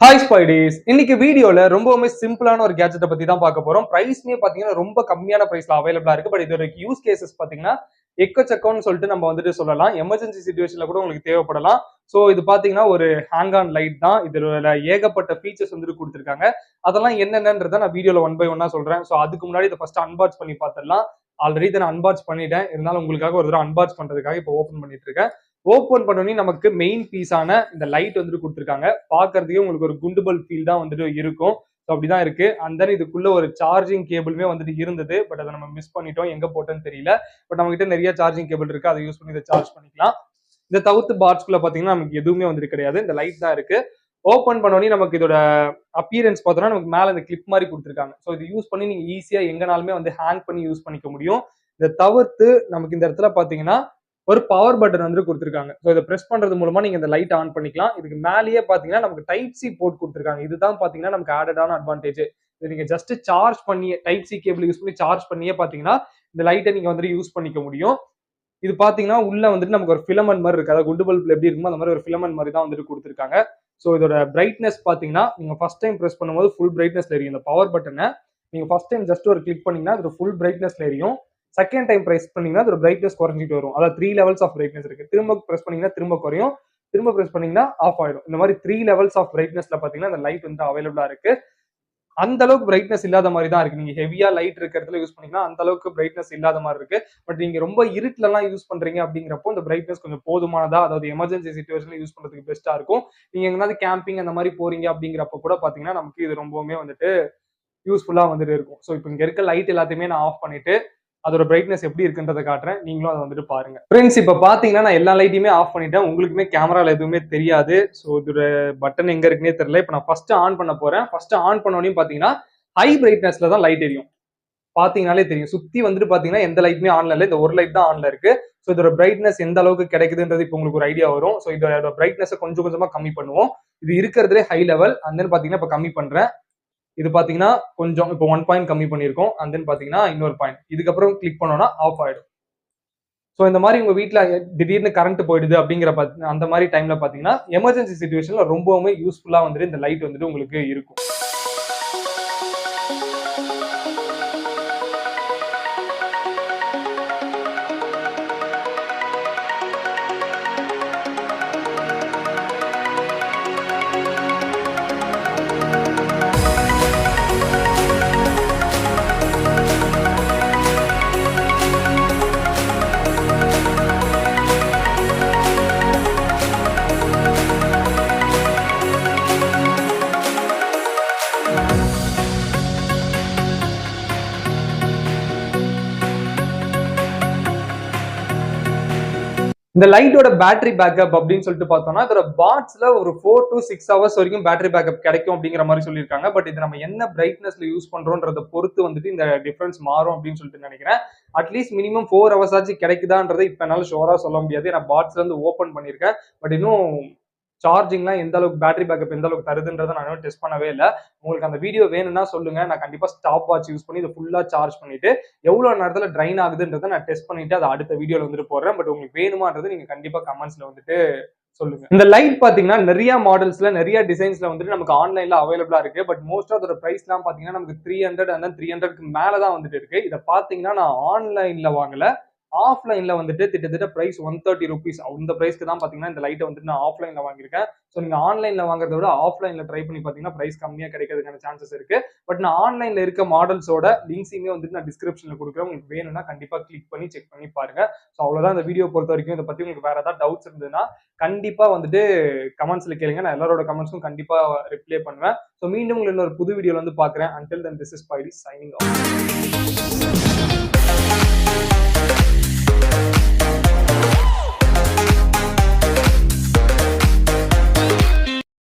Hi ஸ்பைடிஸ். இன்னைக்கு வீடியோல ரொம்பவுமே சிம்பிளான ஒரு கேஜெட்டை பத்தி தான் பார்க்க போறோம். பிரைஸ்மே பாத்தீங்கன்னா ரொம்ப கம்மியான பிரைஸ்ல அவைலபிளா இருக்கு. பட் இதோட யூஸ் கேசஸ் பாத்தீங்கன்னா எக்கச்சக்கம்னு சொல்லிட்டு நம்ம வந்துட்டு சொல்லலாம். எமர்ஜென்சி சிச்சுவேஷன்ல கூட உங்களுக்கு தேவைப்படலாம். ஸோ இது பாத்தீங்கன்னா ஒரு ஹேங் ஆன் லைட் தான். இதுல ஏகப்பட்ட ஃபீச்சர்ஸ் வந்துட்டு கொடுத்துருக்காங்க. அதெல்லாம் என்னென்னன்றதை நான் வீடியோல ஒன் பை ஒன்னா சொல்றேன். ஸோ அதுக்கு முன்னாடி இதை ஃபர்ஸ்ட் அன்பாக்ஸ் பண்ணி பார்த்துடலாம். ஆல்ரெடி இதை நான் அன்பாக்ஸ் பண்ணிட்டேன். இருந்தாலும் உங்களுக்காக ஒரு தடவை அன்பாக்ஸ் பண்றதுக்காக இப்போ ஓப்பன் பண்ணிட்டு இருக்கேன். ஓப்பன் பண்ணோன்னே நமக்கு மெயின் பீஸான இந்த லைட் வந்துட்டு கொடுத்துருக்காங்க. பார்க்கறதுக்கே உங்களுக்கு ஒரு குண்டு பல்ப் ஃபீல் தான் வந்துட்டு இருக்கும். ஸோ அப்படிதான் இருக்கு. அண்ட் தென் இதுக்குள்ள ஒரு சார்ஜிங் கேபிளுமே வந்துட்டு இருந்தது. பட் அதை நம்ம மிஸ் பண்ணிட்டோம். எங்க போட்டோன்னு தெரியல. பட் நம்ம கிட்ட நிறைய சார்ஜிங் கேபிள் இருக்கு. அதை யூஸ் பண்ணி இதை சார்ஜ் பண்ணிக்கலாம். இந்த தவிர்த்து பாட்ஸ்குள்ள பாத்தீங்கன்னா நமக்கு எதுவுமே வந்துட்டு கிடையாது. இந்த லைட் தான் இருக்கு. ஓப்பன் பண்ணோன்னே நமக்கு இதோட அப்பியரன்ஸ் பார்த்தோம்னா நமக்கு மேல இந்த கிளிப் மாதிரி கொடுத்துருக்காங்க. ஸோ இது யூஸ் பண்ணி நீங்க ஈஸியா எங்கனாலுமே வந்து ஹேங் பண்ணி யூஸ் பண்ணிக்க முடியும். இதை தவிர்த்து நமக்கு இந்த இடத்துல பாத்தீங்கன்னா ஒரு பவர் பட்டன் வந்து கொடுத்துருக்காங்க. ஸோ இதை பிரஸ் பண்றது மூலமா நீங்க இந்த லைட் ஆன் பண்ணிக்கலாம். இதுக்கு மேலேயே பாத்தீங்கன்னா நமக்கு டைப் சி போர்ட் கொடுத்துருக்காங்க. இதுதான் பாத்தீங்கன்னா நமக்கு ஆடடான அட்வான்டேஜ். இது நீங்க ஜஸ்ட் சார்ஜ் பண்ணி டைப் சி கேபிள் யூஸ் பண்ணி சார்ஜ் பண்ணியே பாத்தீங்கன்னா இந்த லைட்டை நீங்க வந்துட்டு யூஸ் பண்ணிக்க முடியும். இது பாத்தீங்கன்னா உள்ள வந்துட்டு நமக்கு ஒரு ஃபிலமெண்ட் மாதிரி இருக்கு. அதாவது குண்டு பல்ப்ல எப்படி இருக்குமோ அந்த மாதிரி ஒரு ஃபிலமெண்ட் மாதிரி தான் வந்துட்டு கொடுத்துருக்காங்க. ஸோ இதோட பிரைட்னஸ் பாத்தீங்கன்னா நீங்க ஃபர்ஸ்ட் டைம் பிரஸ் பண்ணும்போது ஃபுல் பிரைட்னஸ்ல எரியும். இந்த பவர் பட்டனை நீங்க ஃபர்ஸ்ட் டைம் ஜஸ்ட் ஒரு கிளிக் பண்ணீங்கன்னா அது ஃபுல் பிரைட்னஸ்ல எரியும். செகண்ட் டைம் பிரஸ் பண்ணீங்கன்னா அதோட பிரைட்னஸ் குறைஞ்சிட்டு வரும். அதாவது 3 லெவல்ஸ் ஆஃப் பிரைட்னஸ் இருக்கு. திரும்ப பிரஸ் பண்ணீங்கன்னா திரும்ப குறையும். திரும்ப பிரஸ் பண்ணீங்கன்னா ஆஃப் ஆயிடும். இந்த மாதிரி 3 லெவல்ஸ் ஆஃப் பிரைட்னஸ்ல பாத்தீங்கன்னா அந்த லைட் வந்து அவைலபிளா இருக்கு. அந்த அளவுக்கு பிரைட்னஸ் இல்லாத மாதிரி தான் இருக்கு. நீங்க ஹெவியா லைட் இருக்க இடத்துல யூஸ் பண்ணீங்கன்னா அந்த அளவுக்கு பிரைட்னஸ் இல்லாத மாதிரி இருக்கு. பட் நீங்க ரொம்ப இருட்டுல எல்லாம் யூஸ் பண்றீங்க அப்படிங்கிறப்போ இந்த பிரைட்னஸ் கொஞ்சம் போதுமானதா, அதாவது எமர்ஜென்சி சிச்சுவேஷன்ல யூஸ் பண்றதுக்கு பெஸ்டா இருக்கும். நீங்க எங்கேயாவது கேம்பிங் அந்த மாதிரி போறீங்க அப்படிங்கிறப்ப கூட பாத்தீங்கன்னா நமக்கு இது ரொம்பவுமே வந்துட்டு யூஸ்ஃபுல்லா வந்துட்டு இருக்கும். ஸோ இப்போ இங்க இருக்க லைட் எல்லாத்தையுமே நான் ஆஃப் பண்ணிட்டு அதோட பிரைட்னஸ் எப்படி இருக்குன்றதை காட்டுறேன். நீங்களும் அதை வந்துட்டு பாருங்க. ஃப்ரெண்ட்ஸ் இப்போ பாத்தீங்கன்னா நான் எல்லா லைட்டையுமே ஆஃப் பண்ணிட்டேன். உங்களுக்குமே கேமரால எதுவுமே தெரியாது. ஸோ இதோட பட்டன் எங்க இருக்குன்னே தெரியல. இப்போ நான் ஃபர்ஸ்ட் ஆன் பண்ண போறேன். ஃபர்ஸ்ட் ஆன் பண்ணோன்னே பாத்தீங்கன்னா ஹை பிரைட்னஸ்ல தான் லைட் எரியும். பாத்தீங்கன்னாலே தெரியும். சுத்தி வந்துட்டு பாத்தீங்கன்னா எந்த லைட்டுமே ஆன்ல இல்லை. இந்த ஒரு லைட் தான் ஆன்ல இருக்கு. ஸோ இதோட பிரைட்னஸ் எந்த அளவுக்கு கிடைக்குதுன்றது இப்போ உங்களுக்கு ஒரு ஐடியா வரும். ஸோ இதோட பிரைட்னஸ் கொஞ்சம் கொஞ்சமா கம்மி பண்ணுவோம். இது இருக்கிறதுலே ஹை லெவல். அண்ட் தென் பாத்தீங்கன்னா இப்போ கம்மி பண்றேன். இது பாத்தீங்கன்னா கொஞ்சம் இப்போ 1 பாயிண்ட் கம்மி பண்ணிருக்கோம். அண்ட் தென் பாத்தீங்கன்னா இன்னொரு பாயிண்ட். இதுக்கப்புறம் கிளிக் பண்ணோம்னா ஆஃப் ஆயிடும். ஸோ இந்த மாதிரி உங்க வீட்டுல திடீர்னு கரண்ட் போயிடுது அப்படிங்கிற அந்த மாதிரி டைம்ல பாத்தீங்கன்னா எமர்ஜென்சி சிச்சுவேஷன்ல ரொம்பவுமே யூஸ்ஃபுல்லா வந்துட்டு இந்த லைட் வந்துட்டு உங்களுக்கு இருக்கும். இந்த லைட்டோட பேட்டரி பேக்கப் அப்படின்னு சொல்லிட்டு பார்த்தோம்னா இதோட பாட்ஸ்ல ஒரு 4 to 6 ஹவர்ஸ் வரைக்கும் பேட்டரி பேக்கப் கிடைக்கும் அப்படிங்கிற மாதிரி சொல்லியிருக்காங்க. பட் இது நம்ம என்ன பிரைட்னஸ்ல யூஸ் பண்றோம்ன்றத பொறுத்து வந்துட்டு இந்த டிஃபரன்ஸ் மாறும் அப்படின்னு சொல்லிட்டு நினைக்கிறேன். அட்லீஸ்ட் மினிமம் 4 ஹவர்ஸ் ஆச்சு கிடைக்குதான்றதை இப்ப என்னால ஷோரா சொல்ல முடியாது. நான் பாட்ஸ்ல இருந்து ஓப்பன் பண்ணியிருக்கேன். பட் இன்னும் சார்ஜிங்லாம் எந்த அளவுக்கு பேட்டரி பேக்கப் எந்த அளவுக்கு தருதுன்றதை நான் டெஸ்ட் பண்ணவே இல்லை. உங்களுக்கு அந்த வீடியோ வேணும்னா சொல்லுங்க. நான் கண்டிப்பா ஸ்டாப் வாட்ச் யூஸ் பண்ணி இதை ஃபுல்லா சார்ஜ் பண்ணிட்டு எவ்வளவு நேரத்துல ட்ரைன் ஆகுதுன்றதை நான் டெஸ்ட் பண்ணிட்டு அதை அடுத்த வீடியோல வந்துட்டு போடுறேன். பட் உங்களுக்கு வேணுமான்றது நீங்க கண்டிப்பா கமெண்ட்ஸ்ல வந்துட்டு சொல்லுங்க. இந்த லைட் பாத்தீங்கன்னா நிறைய மாடல்ஸ்ல நிறைய டிசைன்ஸ்ல வந்துட்டு நமக்கு ஆன்லைன்ல அவைலபிளா இருக்கு. பட் மோஸ்ட் அதோட பிரைஸ் எல்லாம் பாத்தீங்கன்னா நமக்கு 300 and 300க்கு மேலதான் வந்துட்டு இருக்கு. இதை பாத்தீங்கன்னா நான் ஆன்லைன்ல வாங்கல, ஆஃப்லைன்ல வந்துட்டு கிட்டத்தட்ட பிரைஸ் 130 rupees. அந்த பிரைஸ்க்கு தான் பாத்தீங்கன்னா இந்த லைட்டை வந்துட்டு நான் ஆஃப்லைன்ல வாங்கியிருக்கேன். ஸோ நீங்க ஆன்லைன்ல வாங்குறத விட ஆஃப்லைன்ல ட்ரை பண்ணி பாத்தீங்கன்னா பிரைஸ் கம்மியா கிடைக்கிறதுக்கான சான்சஸ் இருக்கு. பட் நான் ஆன்லைன்ல இருக்க மாடல்ஸோட லிங்க்ஸையுமே வந்துட்டு நான் டிஸ்கிரிப்ஷன்ல கொடுக்குறேன். உங்களுக்கு வேணும்னா கண்டிப்பா கிளிக் பண்ணி செக் பண்ணி பாருங்க. ஸோ அவ்வளவுதான் இந்த வீடியோ பொறுத்த வரைக்கும். இதை பத்தி உங்களுக்கு வேற ஏதாவது டவுட்ஸ் இருந்ததுன்னா கண்டிப்பா வந்துட்டு கமெண்ட்ஸ்ல கேளுங்க. நான் எல்லாரோட கமெண்ட்ஸும் கண்டிப்பா ரிப்ளை பண்ணுவேன். ஸோ மீண்டும் இன்னொரு புது வீடியோல வந்து பாக்குறேன். Until then, this is Spidey signing off.